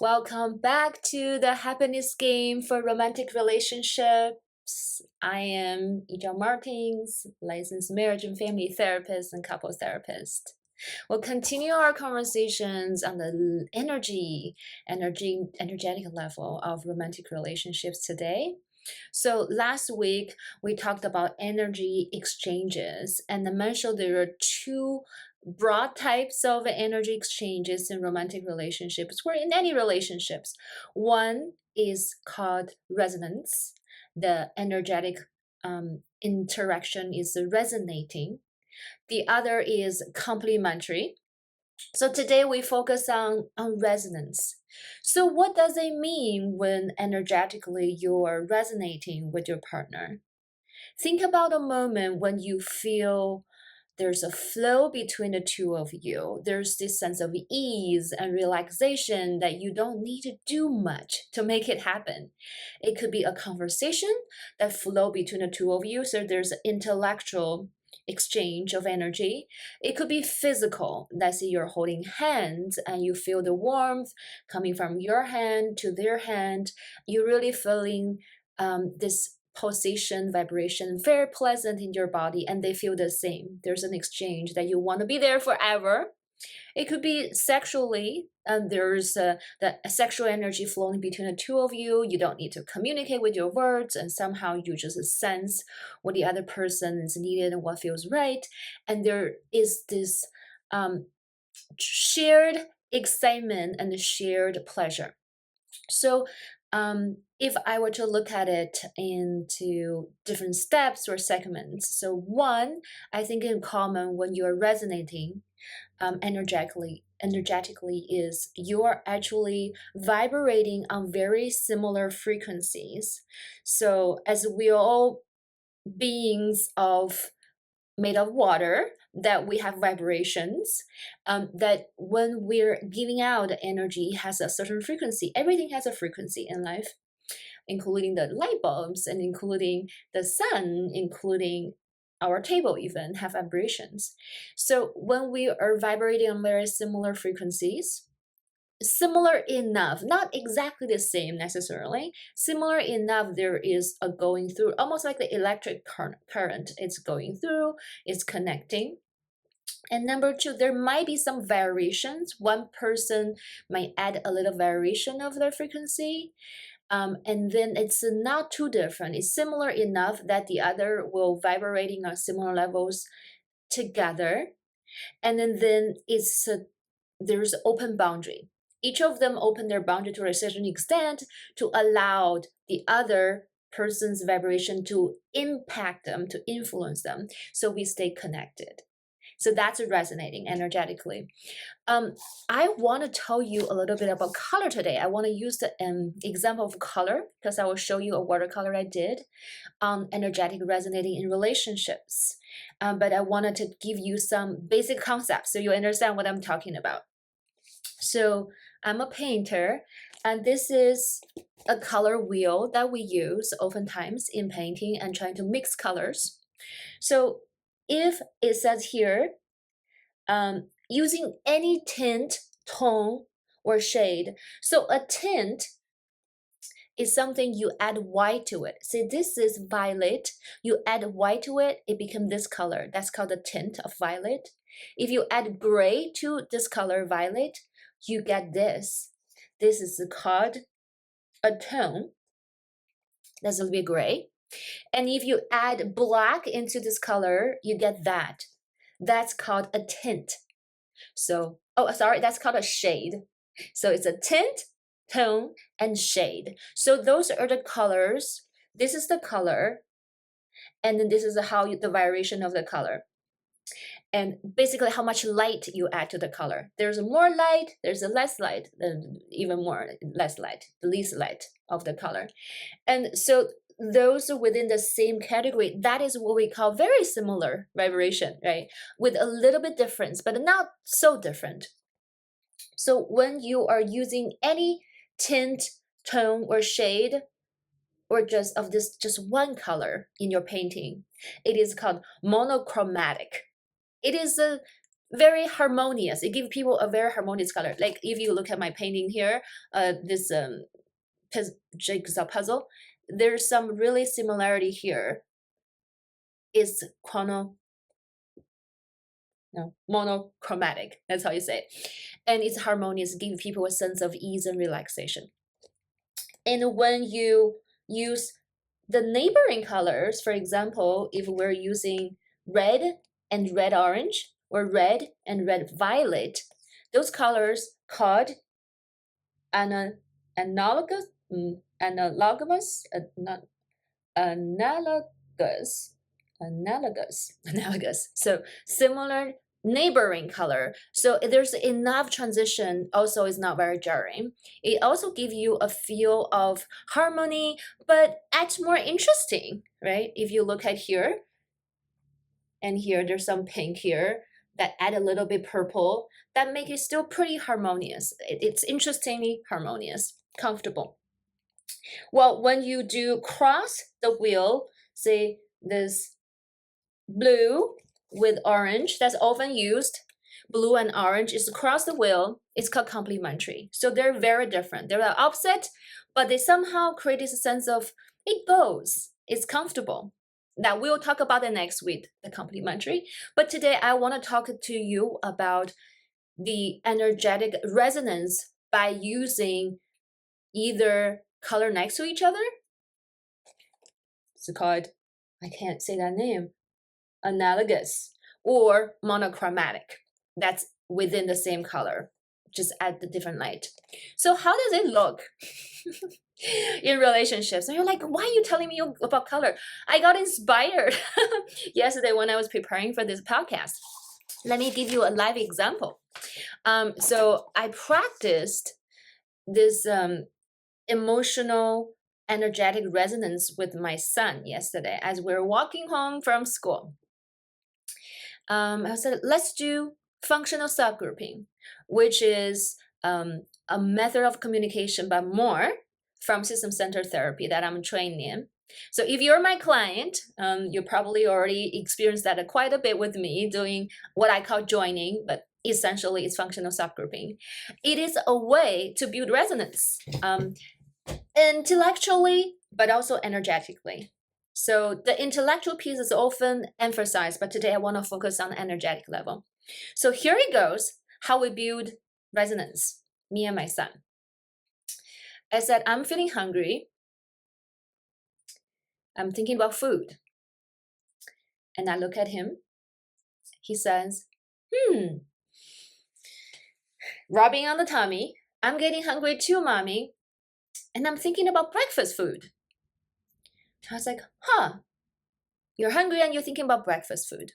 Welcome back to the happiness game for romantic relationships. I am Ija Martins, licensed marriage and family therapist and couple therapist. We'll continue our conversations on the energetic level of romantic relationships today. So last week we talked about energy exchanges, and I mentioned there are two broad types of energy exchanges in romantic relationships or in any relationships. One is called resonance. The energetic interaction is resonating. The other is complementary. So today we focus on resonance. So what does it mean when energetically you're resonating with your partner? Think about a moment when you feel there's a flow between the two of you. There's this sense of ease and relaxation that you don't need to do much to make it happen. It could be a conversation that flow between the two of you. So there's intellectual exchange of energy. It could be physical. Let's say you're holding hands and you feel the warmth coming from your hand to their hand. You're really feeling this pulsation, vibration, very pleasant in your body, and they feel the same. There's an exchange that you want to be there forever. It could be sexually, and there's the sexual energy flowing between the two of you. You don't need to communicate with your words, and somehow you just sense what the other person is needed and what feels right. And there is this shared excitement and shared pleasure. So if I were to look at it into different steps or segments, so one, I think in common when you're resonating energetically is you're actually vibrating on very similar frequencies. So as we all beings of made of water, that we have vibrations, that when we're giving out energy has a certain frequency. Everything has a frequency in life, including the light bulbs and including the sun, including our table even have vibrations. So when we are vibrating on very similar frequencies, similar enough, not exactly the same necessarily, similar enough, there is a going through, almost like the electric current. It's going through, it's connecting. And number two, there might be some variations. One person might add a little variation of their frequency. And then it's not too different. It's similar enough that the other will vibrating on similar levels together. And then it's there's open boundary. Each of them open their boundary to a certain extent to allow the other person's vibration to impact them, to influence them. So we stay connected. So that's resonating energetically. I want to tell you a little bit about color today. I want to use the example of color because I will show you a watercolor I did on energetic resonating in relationships. But I wanted to give you some basic concepts so you understand what I'm talking about. So I'm a painter, and this is a color wheel that we use oftentimes in painting and trying to mix colors. So if it says here, using any tint, tone, or shade. So a tint is something you add white to it. See, this is violet. You add white to it, it becomes this color. That's called the tint of violet. If you add gray to this color, violet, you get this. This is called a tone. That's a little bit gray. And if you add black into this color, you get that. That's called a tint. So, oh, sorry, that's called a shade. So it's a tint, tone, and shade. So those are the colors. This is the color. And then this is how the variation of the color. And basically how much light you add to the color. There's more light, there's a less light, even more less light, the least light of the color. And so those within the same category, that is what we call very similar vibration, right? With a little bit difference, but not so different. So when you are using any tint, tone, or shade, or just of this just one color in your painting, it is called monochromatic. It is a very harmonious. It gives people a very harmonious color. Like if you look at my painting here, this jigsaw puzzle, there's some really similarity here. It's monochromatic. That's how you say it. And it's harmonious, give people a sense of ease and relaxation. And when you use the neighboring colors, for example, if we're using red and red orange or red and red violet, those colors called analogous, analogous, analogous, analogous. So similar neighboring color. So there's enough transition. Also, is not very jarring. It also gives you a feel of harmony, but adds more interesting, right? If you look at here, and here there's some pink here that add a little bit purple that make it still pretty harmonious. It's interestingly harmonious, comfortable. Well, when you do cross the wheel, say this blue with orange, that's often used. Blue and orange is across the wheel. It's called complementary. So they're very different. They're opposite, but they somehow create this sense of it goes. It's comfortable. Now we'll talk about it next week, the complementary. But today I want to talk to you about the energetic resonance by using either color next to each other. It's called, I can't say that name, analogous, or monochromatic. That's within the same color, just add the different light. So how does it look in relationships? And you're like, why are you telling me about color? I got inspired yesterday when I was preparing for this podcast. Let me give you a live example. So I practiced this emotional energetic resonance with my son yesterday as we were walking home from school. I said, let's do functional subgrouping, which is a method of communication, but more from system-centered therapy that I'm trained in. So if you're my client, you probably already experienced that quite a bit with me doing what I call joining, but essentially it's functional subgrouping. It is a way to build resonance intellectually, but also energetically. So the intellectual piece is often emphasized, but today I want to focus on the energetic level. So here it goes, how we build resonance, me and my son. I said, I'm feeling hungry. I'm thinking about food. And I look at him. He says, rubbing on the tummy. I'm getting hungry too, mommy. And I'm thinking about breakfast food. I was like, you're hungry and you're thinking about breakfast food,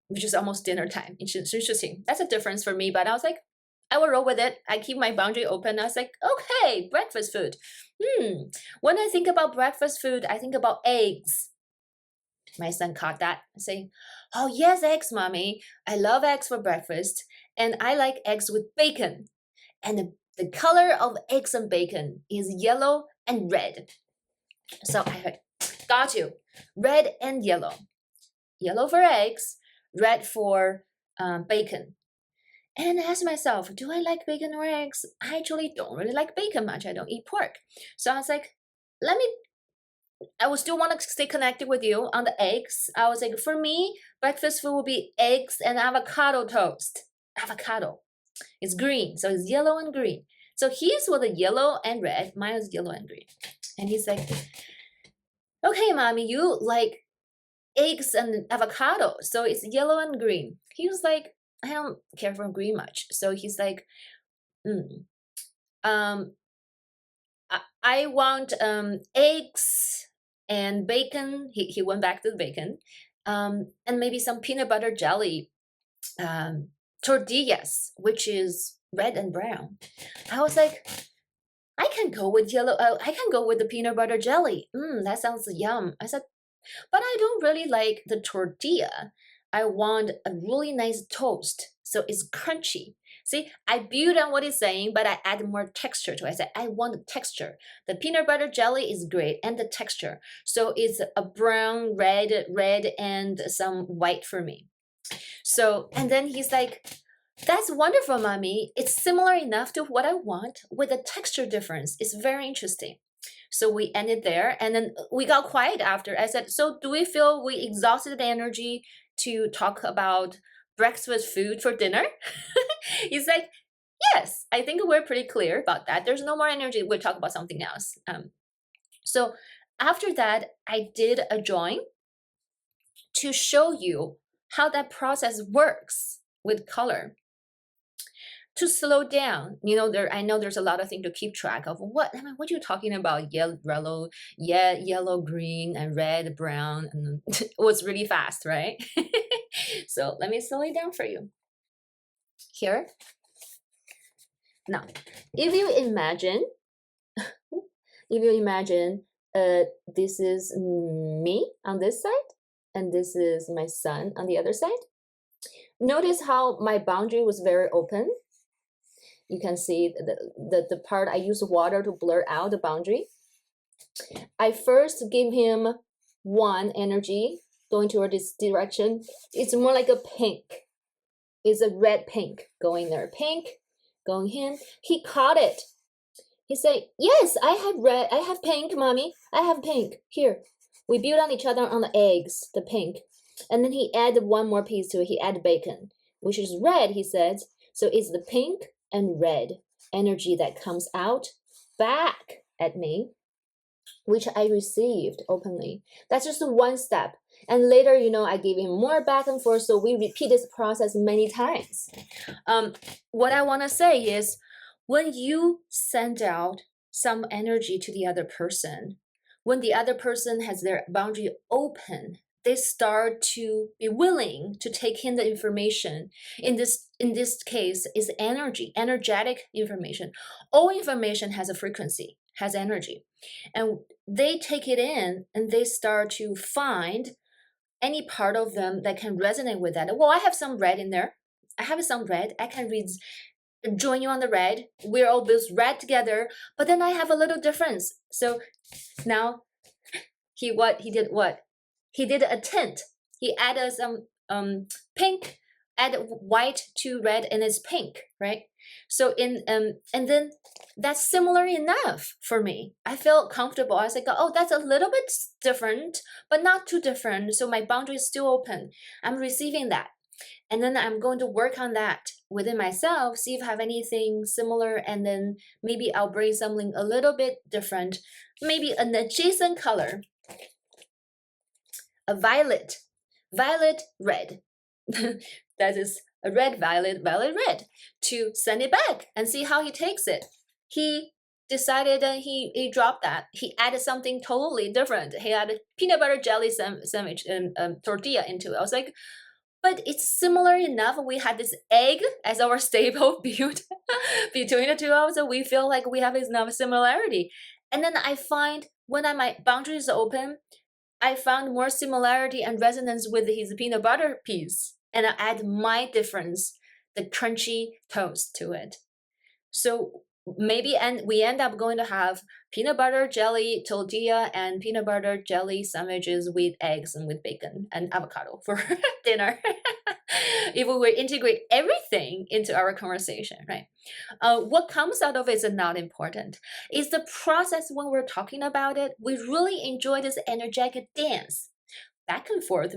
which is almost dinner time. It's interesting. That's a difference for me, but I was like, I will roll with it. I keep my boundary open. I was like, okay, breakfast food. When I think about breakfast food, I think about eggs. My son caught that, saying, oh yes, eggs, mommy. I love eggs for breakfast. And I like eggs with bacon. And the color of eggs and bacon is yellow and red. So I heard, got you. Red and yellow. Yellow for eggs, red for bacon. And I asked myself, do I like bacon or eggs? I actually don't really like bacon much. I don't eat pork. So I was like, I would still want to stay connected with you on the eggs. I was like, for me, breakfast food will be eggs and avocado toast. Avocado. It's green, so it's yellow and green. So his was the yellow and red. Mine was yellow and green. And he's like, okay, mommy, you like eggs and avocado, so it's yellow and green. He was like, I don't care for green much. So he's like, I want eggs and bacon. He went back to the bacon, and maybe some peanut butter jelly, tortillas, which is red and brown. I was like, I can go with yellow. I can go with the peanut butter jelly. That sounds yum. I said, but I don't really like the tortilla. I want a really nice toast, so it's crunchy. See, I build on what he's saying, but I add more texture to it. I said, I want the texture. The peanut butter jelly is great, and the texture. So it's a brown, red, and some white for me. So, and then he's like, that's wonderful, mommy. It's similar enough to what I want with a texture difference. It's very interesting. So we ended there, and then we got quiet after. I said, so do we feel we exhausted the energy to talk about breakfast food for dinner? He's like, yes, I think we're pretty clear about that. There's no more energy. We'll talk about something else. So after that, I did a drawing to show you how that process works with color. To slow down, I know there's a lot of things to keep track of. What are you talking about? Yellow, yeah, yellow, green, and red, brown, and it was really fast, right? So let me slow it down for you. Here. Now, if you imagine, this is me on this side, and this is my son on the other side. Notice how my boundary was very open. You can see the part I used water to blur out the boundary. I first give him one energy going toward this direction. It's more like a pink. It's a red pink going there. Pink going in. He caught it. He said, yes, I have red. I have pink, mommy. I have pink. Here. We build on each other on the eggs, the pink. And then he added one more piece to it. He added bacon, which is red, he said. So it's the pink and red energy that comes out back at me, which I received openly. That's just one step. And later, I gave him more back and forth. So we repeat this process many times. What I want to say is, when you send out some energy to the other person, when the other person has their boundary open, they start to be willing to take in the information. In this case, is energy, energetic information. All information has a frequency, has energy. And they take it in and they start to find any part of them that can resonate with that. Well, I have some red in there. I have some red. I can join you on the red. We're all both red together, but then I have a little difference. So now he did a tint. He added some pink, add white to red, and it's pink, right? So and then that's similar enough for me. I felt comfortable. I was like, oh, that's a little bit different, but not too different. So my boundary is still open. I'm receiving that. And then I'm going to work on that within myself, see if I have anything similar, and then maybe I'll bring something a little bit different, maybe an adjacent color, a violet red. That is a red, violet red, to send it back and see how he takes it. He decided that he dropped that. He added something totally different. He added peanut butter jelly sandwich and tortilla into it. I was like, but it's similar enough. We had this egg as our staple built between the two of us, so we feel like we have enough similarity. And then I find when my boundaries are open, I found more similarity and resonance with his peanut butter piece, and I add my difference, the crunchy toast to it. So maybe we end up going to have peanut butter jelly tortilla and peanut butter jelly sandwiches with eggs and with bacon and avocado for dinner. If we were integrate everything into our conversation, right? What comes out of it is not important. It's the process when we're talking about it. We really enjoy this energetic dance, back and forth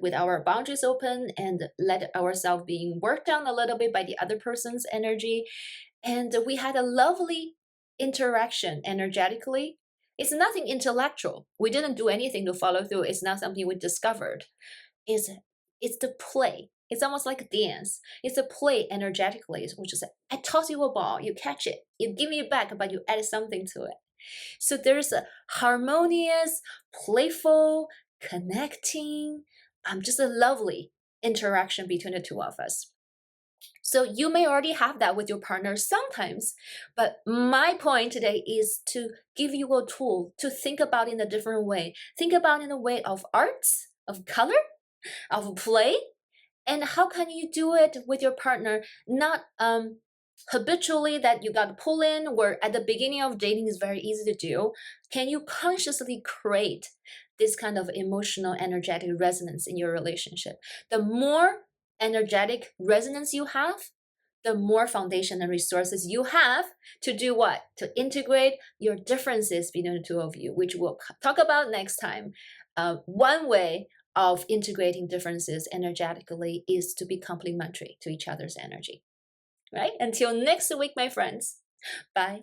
with our boundaries open, and let ourselves being worked on a little bit by the other person's energy. And we had a lovely interaction energetically. It's nothing intellectual. We didn't do anything to follow through. It's not something we discovered. It's the play. It's almost like a dance. It's a play energetically, which is I toss you a ball, you catch it, you give me it back, but you add something to it. So there's a harmonious, playful, connecting, just a lovely interaction between the two of us. So you may already have that with your partner sometimes, but my point today is to give you a tool to think about in a different way. Think about in a way of arts, of color, of play, and how can you do it with your partner, not habitually that you got to pull in, where at the beginning of dating is very easy to do. Can you consciously create this kind of emotional energetic resonance in your relationship? The more energetic resonance you have, the more foundation and resources you have to do what? To integrate your differences between the two of you, which we'll talk about next time. One way of integrating differences energetically is to be complementary to each other's energy. Right? Until next week, my friends. Bye.